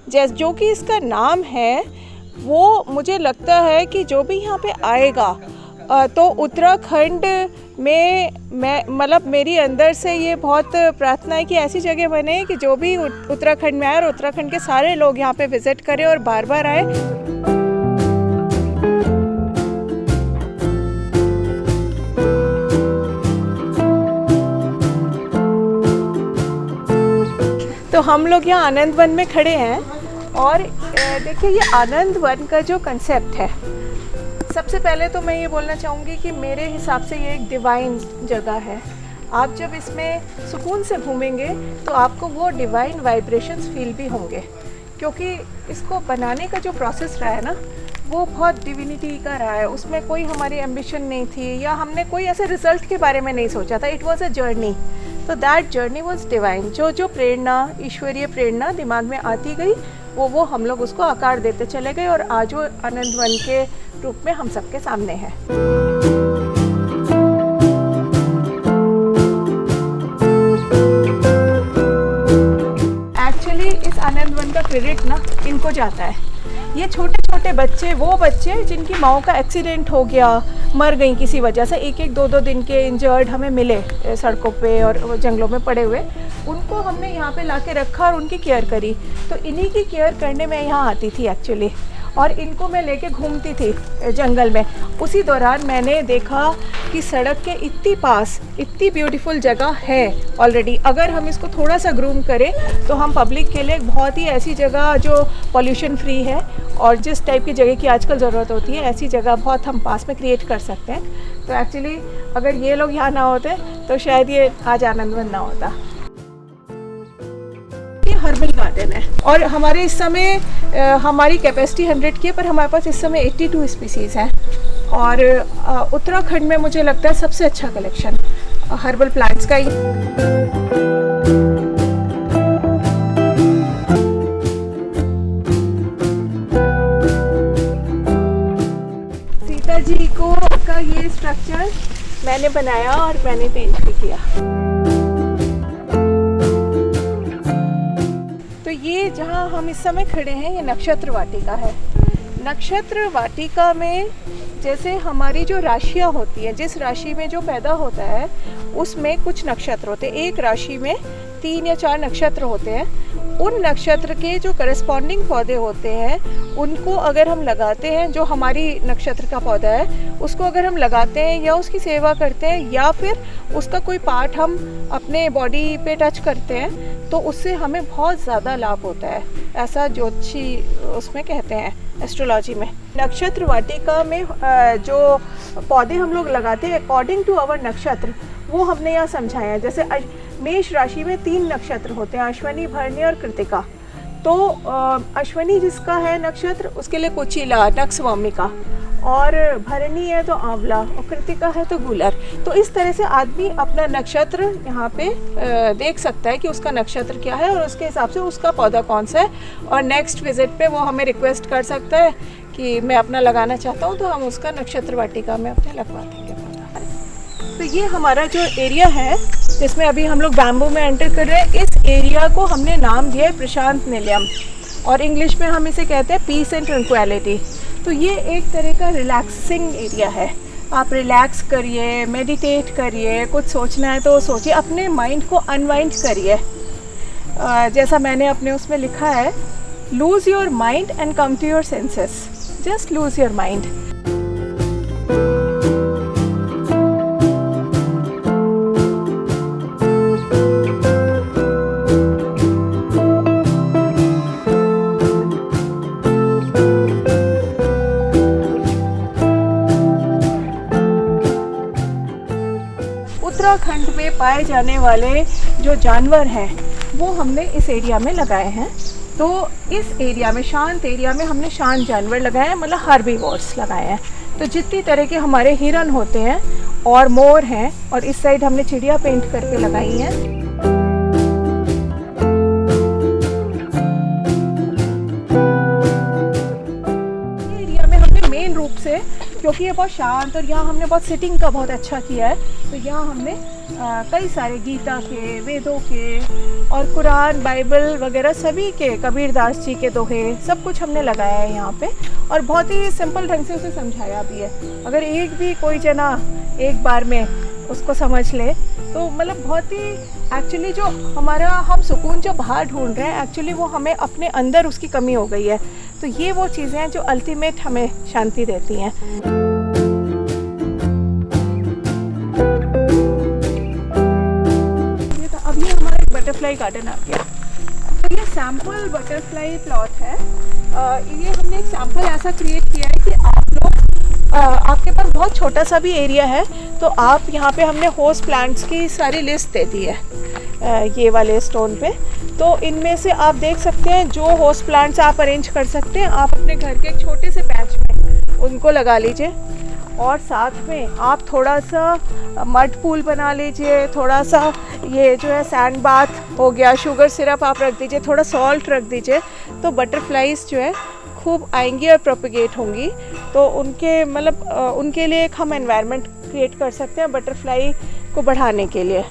जो कि इसका नाम है, वो मुझे लगता है कि जो भी यहाँ पे आएगा तो उत्तराखंड में मैं मतलब मेरी अंदर से ये बहुत प्रार्थना है कि ऐसी जगह बने कि जो भी उत्तराखंड में आए और उत्तराखंड के सारे लोग यहाँ पे विज़िट करें और बार बार आए। तो हम लोग यहाँ आनंद वन में खड़े हैं और देखिए ये आनंद वन का जो कंसेप्ट है, सबसे पहले तो मैं ये बोलना चाहूँगी कि मेरे हिसाब से ये एक डिवाइन जगह है। आप जब इसमें सुकून से घूमेंगे तो आपको वो डिवाइन वाइब्रेशंस फील भी होंगे, क्योंकि इसको बनाने का जो प्रोसेस रहा है ना, वो बहुत डिविनिटी का रहा है। उसमें कोई हमारी एम्बिशन नहीं थी या हमने कोई ऐसे रिज़ल्ट के बारे में नहीं सोचा था। इट वॉज़ अ जर्नी, तो दैट जर्नी वॉज डिवाइन। जो प्रेरणा, ईश्वरीय प्रेरणा दिमाग में आती गई, वो हम लोग उसको आकार देते चले गए और आज वो आनंद वन के रूप में हम सबके सामने है। एक्चुअली इस आनंद वन का क्रेडिट ना इनको जाता है। ये छोटे छोटे बच्चे, वो बच्चे जिनकी माओ का एक्सीडेंट हो गया, मर गई किसी वजह से, एक एक दो दिन के इंजर्ड हमें मिले सड़कों पे और जंगलों में पड़े हुए, उनको हमने यहाँ पे लाके रखा और उनकी केयर करी। तो इन्हीं की केयर करने में यहाँ आती थी एक्चुअली, और इनको मैं लेके घूमती थी जंगल में। उसी दौरान मैंने देखा कि सड़क के इतनी पास इतनी ब्यूटीफुल जगह है ऑलरेडी। अगर हम इसको थोड़ा सा ग्रूम करें तो हम पब्लिक के लिए एक बहुत ही ऐसी जगह जो पॉल्यूशन फ्री है और जिस टाइप की जगह की आजकल ज़रूरत होती है, ऐसी जगह बहुत हम पास में क्रिएट कर सकते हैं। तो एक्चुअली अगर ये लोग यहाँ ना होते तो शायद ये आज आनंदवन ना होता। हर्बल गार्डन है और हमारे इस समय हमारी कैपेसिटी 100 की है, पर हमारे पास इस समय 82 स्पीसीज़ हैं और उत्तराखंड में मुझे लगता है सबसे अच्छा कलेक्शन हर्बल प्लांट्स का ही। सीता जी को का ये स्ट्रक्चर मैंने बनाया और मैंने पेंट भी किया। तो ये जहाँ हम इस समय खड़े हैं, ये नक्षत्र वाटिका है। नक्षत्र वाटिका में जैसे हमारी जो राशियाँ होती हैं, जिस राशि में जो पैदा होता है उसमें कुछ नक्षत्र होते हैं। एक राशि में 3 या 4 नक्षत्र होते हैं। उन नक्षत्र के जो करस्पॉन्डिंग पौधे होते हैं उनको अगर हम लगाते हैं, जो हमारी नक्षत्र का पौधा है उसको अगर हम लगाते हैं या उसकी सेवा करते हैं या फिर उसका कोई पार्ट हम अपने बॉडी पे टच करते हैं, तो उससे हमें बहुत ज़्यादा लाभ होता है, ऐसा ज्योतिषी उसमें कहते हैं, एस्ट्रोलॉजी में। नक्षत्र वाटिका में जो पौधे हम लोग लगाते हैं अकॉर्डिंग टू आवर नक्षत्र, वो हमने यहाँ समझाया है। जैसे मेष राशि में 3 नक्षत्र होते हैं, अश्विनी, भरणी और कृतिका। तो अश्विनी जिसका है नक्षत्र, उसके लिए कुचिला, नक्षवामिका, और भरणी है तो आंवला और कृतिका है तो गूलर। तो इस तरह से आदमी अपना नक्षत्र यहाँ पे देख सकता है कि उसका नक्षत्र क्या है और उसके हिसाब से उसका पौधा कौन सा है, और नेक्स्ट विजिट पे वो हमें रिक्वेस्ट कर सकता है कि मैं अपना लगाना चाहता हूँ, तो हम उसका नक्षत्र वाटिका में अपने लगवा देंगे पौधा। तो ये हमारा जो एरिया है जिसमें अभी हम लोग बैम्बू में एंटर कर रहे हैं, इस एरिया को हमने नाम दिया है प्रशांत निलयम, और इंग्लिश में हम इसे कहते हैं पीस एंड ट्रंक्विलिटी। तो ये एक तरह का रिलैक्सिंग एरिया है। आप रिलैक्स करिए, मेडिटेट करिए, कुछ सोचना है तो सोचिए, अपने माइंड को अनवाइंड करिए। जैसा मैंने अपने उसमें लिखा है, lose your mind and come to your senses, just lose your mind. Uttarakhand में पाए जाने वाले जो जानवर हैं वो हमने इस एरिया में लगाए हैं। तो इस एरिया में, शांत एरिया में, हमने शांत जानवर लगाए हैं, मतलब हार्बीवोर्स लगाए हैं। तो जितनी तरह के हमारे हिरन होते हैं और मोर हैं, और इस साइड हमने चिड़िया पेंट करके लगाई हैं। एरिया में हमने मेन रूप से, क्योंकि ये बहुत शांत, और यहाँ हमने बहुत सिटिंग का बहुत अच्छा किया है। तो यहाँ हमने कई सारे गीता के, वेदों के और कुरान, बाइबल वगैरह सभी के, कबीरदास जी के दोहे, सब कुछ हमने लगाया है यहाँ पे, और बहुत ही सिंपल ढंग से उसे समझाया भी है। अगर एक भी कोई जना एक बार में उसको समझ ले तो मतलब बहुत ही एक्चुअली जो हमारा हम सुकून जो बाहर ढूंढ रहे हैं, एक्चुअली वो हमें अपने अंदर उसकी कमी हो गई है। तो ये वो चीज़ें हैं जो अल्टीमेट हमें शांति देती हैं। ये तो अभी हमारा एक बटरफ्लाई गार्डन आ गया। तो ये सैम्पल बटरफ्लाई प्लॉट है। ये हमने एक सैम्पल ऐसा क्रिएट किया है कि आप लोग आपके पास बहुत छोटा सा भी एरिया है तो आप यहाँ पे हमने होस्ट प्लांट्स की सारी लिस्ट दे दी है ये वाले स्टोन पे। तो इनमें से आप देख सकते हैं जो होस्ट प्लांट्स आप अरेंज कर सकते हैं, आप अपने घर के एक छोटे से पैच में उनको लगा लीजिए, और साथ में आप थोड़ा सा मड पूल बना लीजिए, थोड़ा सा ये जो है सैंड बाथ हो गया, शुगर सिरप आप रख दीजिए, थोड़ा सॉल्ट रख दीजिए, तो बटरफ्लाइज जो है खूब आएंगी और प्रोपिगेट होंगी। तो उनके मतलब उनके लिए एक हम एनवायरनमेंट क्रिएट कर सकते हैं बटरफ्लाई को बढ़ाने के लिए।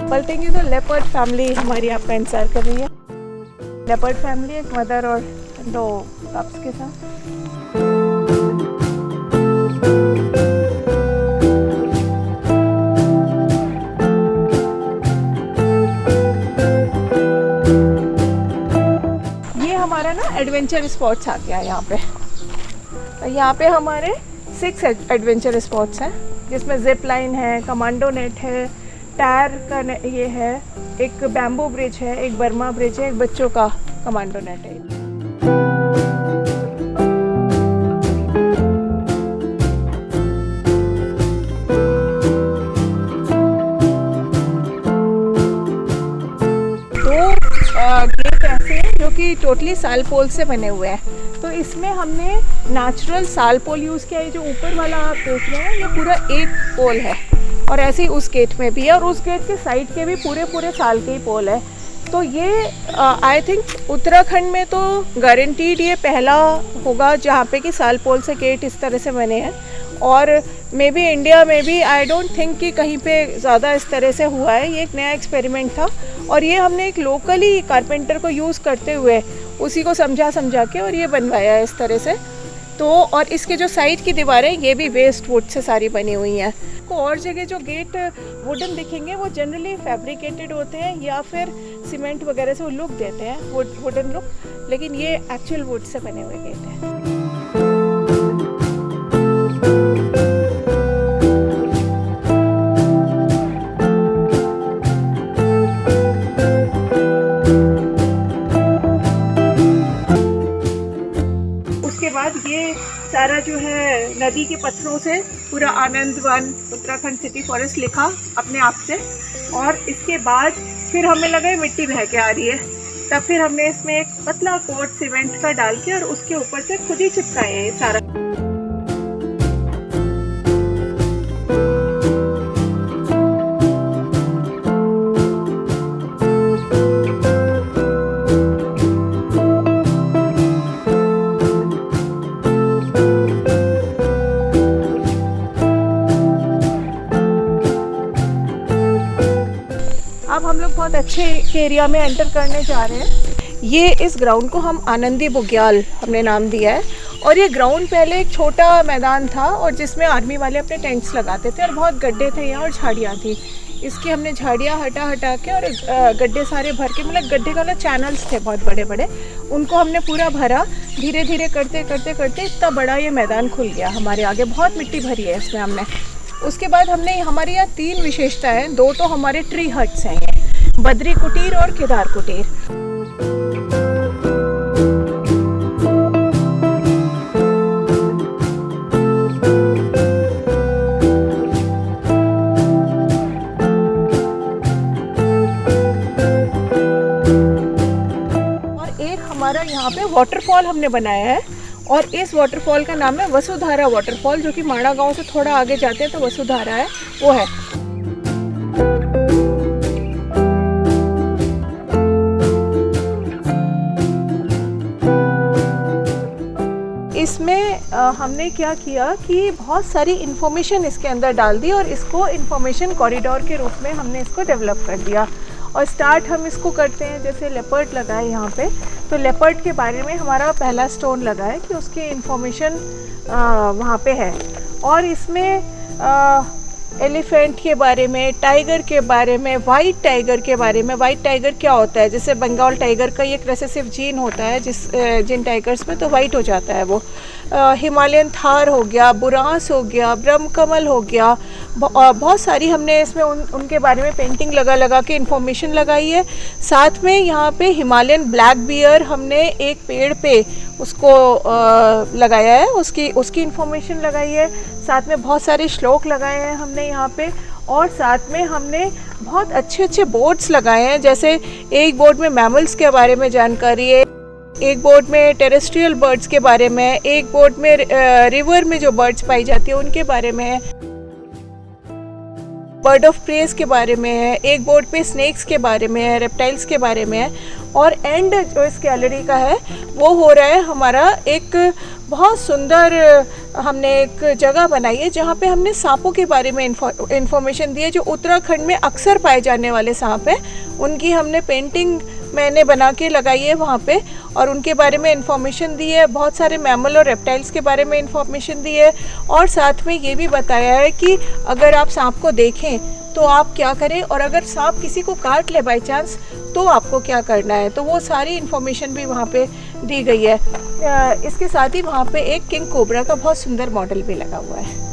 पलटेंगे तो लेपर्ड फैमिली हमारी आपका इंतजार कर रही है। लेपर्ड फैमिली एक मदर और 2 कप्स के साथ। हमारा ना एडवेंचर स्पॉट्स आ गया यहाँ पे। तो यहाँ पे हमारे 6 एडवेंचर स्पॉट्स हैं, जिसमें जिप लाइन है, कमांडो नेट है, टायर का ये है, एक बैम्बू ब्रिज है, एक बर्मा ब्रिज है, एक बच्चों का कमांडो नेट है। गेट ऐसे हैं जो कि टोटली साल पोल से बने हुए हैं। तो इसमें हमने नेचुरल साल पोल यूज़ किया है। जो ऊपर वाला आप देख रहे हैं ये पूरा एक पोल है, और ऐसे ही उस गेट में भी है, और उस गेट के साइड के भी पूरे साल के ही पोल है। तो ये आई थिंक उत्तराखंड में तो गारंटीड ये पहला होगा जहाँ पे कि साल पोल से गेट इस तरह से बने हैं, और मे बी इंडिया में भी आई डोंट थिंक कि कहीं पे ज़्यादा इस तरह से हुआ है। ये एक नया एक्सपेरिमेंट था, और ये हमने एक लोकली कारपेंटर को यूज़ करते हुए उसी को समझा के और ये बनवाया है इस तरह से। तो और इसके जो साइड की दीवारें ये भी वेस्ट वुड से सारी बनी हुई हैं। को और जगह जो गेट वुडन दिखेंगे वो जनरली फैब्रिकेटेड होते हैं या फिर सीमेंट वगैरह से वो लुक देते हैं, वुडन लुक, लेकिन ये एक्चुअल वुड से बने हुए गेट हैं। ये सारा जो है नदी के पत्थरों से पूरा आनंद वन उत्तराखंड सिटी फॉरेस्ट लिखा अपने आप से, और इसके बाद फिर हमें लगा मिट्टी बह के आ रही है, तब फिर हमने इसमें एक पतला कोट सीमेंट का डाल के और उसके ऊपर से खुद ही चिपकाए हैं ये सारा। अब हम लोग बहुत अच्छे एरिया में एंटर करने जा रहे हैं। ये इस ग्राउंड को हम आनंदी बुग्याल हमने नाम दिया है, और ये ग्राउंड पहले एक छोटा मैदान था और जिसमें आर्मी वाले अपने टेंट्स लगाते थे, और बहुत गड्ढे थे यहाँ और झाड़ियाँ थी। इसकी हमने झाड़ियाँ हटा के और गड्ढे सारे भर के, मतलब गड्ढे का ना चैनल्स थे बहुत बड़े बड़े, उनको हमने पूरा भरा। धीरे धीरे करते इतना बड़ा ये मैदान खुल गया हमारे आगे। बहुत मिट्टी भरी है इसमें हमने। उसके बाद हमने हमारे यहाँ 3 विशेषता हैं। 2 तो हमारे ट्री हट्स हैं, ये बद्री कुटीर और केदार कुटीर। और एक हमारा यहाँ पे वाटरफॉल हमने बनाया है, और इस वाटरफॉल का नाम है वसुधारा वाटरफॉल, जो कि माणा गांव से थोड़ा आगे जाते हैं तो वसुधारा है, वो है। इसमें हमने क्या किया कि बहुत सारी इन्फॉर्मेशन इसके अंदर डाल दी और इसको इन्फॉर्मेशन कॉरिडोर के रूप में हमने इसको डेवलप कर दिया। और स्टार्ट हम इसको करते हैं, जैसे लेपर्ड लगा है यहाँ पे, तो लेपर्ड के बारे में हमारा पहला स्टोन लगा है कि उसकी इन्फॉर्मेशन वहाँ पे है। और इसमें एलिफेंट के बारे में, टाइगर के बारे में, वाइट टाइगर के बारे में। वाइट टाइगर क्या होता है, जैसे बंगाल टाइगर का एक रेसेसिव जीन होता है जिन टाइगर्स में, तो वाइट हो जाता है वो। हिमालयन थार हो गया, बुरांस हो गया, ब्रह्मकमल हो गया, बहुत सारी हमने इसमें उनके बारे में पेंटिंग लगा के इन्फॉर्मेशन लगाई है। साथ में यहाँ पे हिमालयन ब्लैक बियर हमने एक पेड़ पे उसको लगाया है, उसकी इन्फॉर्मेशन लगाई है। साथ में बहुत सारे श्लोक लगाए हैं हमने यहाँ पे, और साथ में हमने बहुत अच्छे बोर्ड्स लगाए हैं। जैसे एक बोर्ड में मैमल्स के बारे में जानकारी है, एक बोर्ड में टेरेस्ट्रियल बर्ड्स के बारे में है, एक बोर्ड में रिवर में जो बर्ड्स पाई जाती है उनके बारे में है, बर्ड ऑफ प्रेज के बारे में है, एक बोर्ड पे स्नेक्स के बारे में है, रेप्टाइल्स के बारे में है। और एंड जो इस गैलरी का है वो हो रहा है हमारा एक बहुत सुंदर, हमने एक जगह बनाई है जहाँ पे हमने सांपों के बारे में इंफॉर्मेशन दी है, जो उत्तराखंड में अक्सर पाए जाने वाले सांप हैं, उनकी हमने पेंटिंग मैंने बना के लगाई है वहाँ पे, और उनके बारे में इंफॉर्मेशन दी है। बहुत सारे मैमल और रेप्टाइल्स के बारे में इंफॉर्मेशन दी है, और साथ में ये भी बताया है कि अगर आप सांप को देखें तो आप क्या करें, और अगर सांप किसी को काट ले बाई चांस तो आपको क्या करना है। तो वो सारी इन्फॉर्मेशन भी वहाँ पे दी गई है। इसके साथ ही वहाँ पे एक किंग कोबरा का बहुत सुंदर मॉडल भी लगा हुआ है।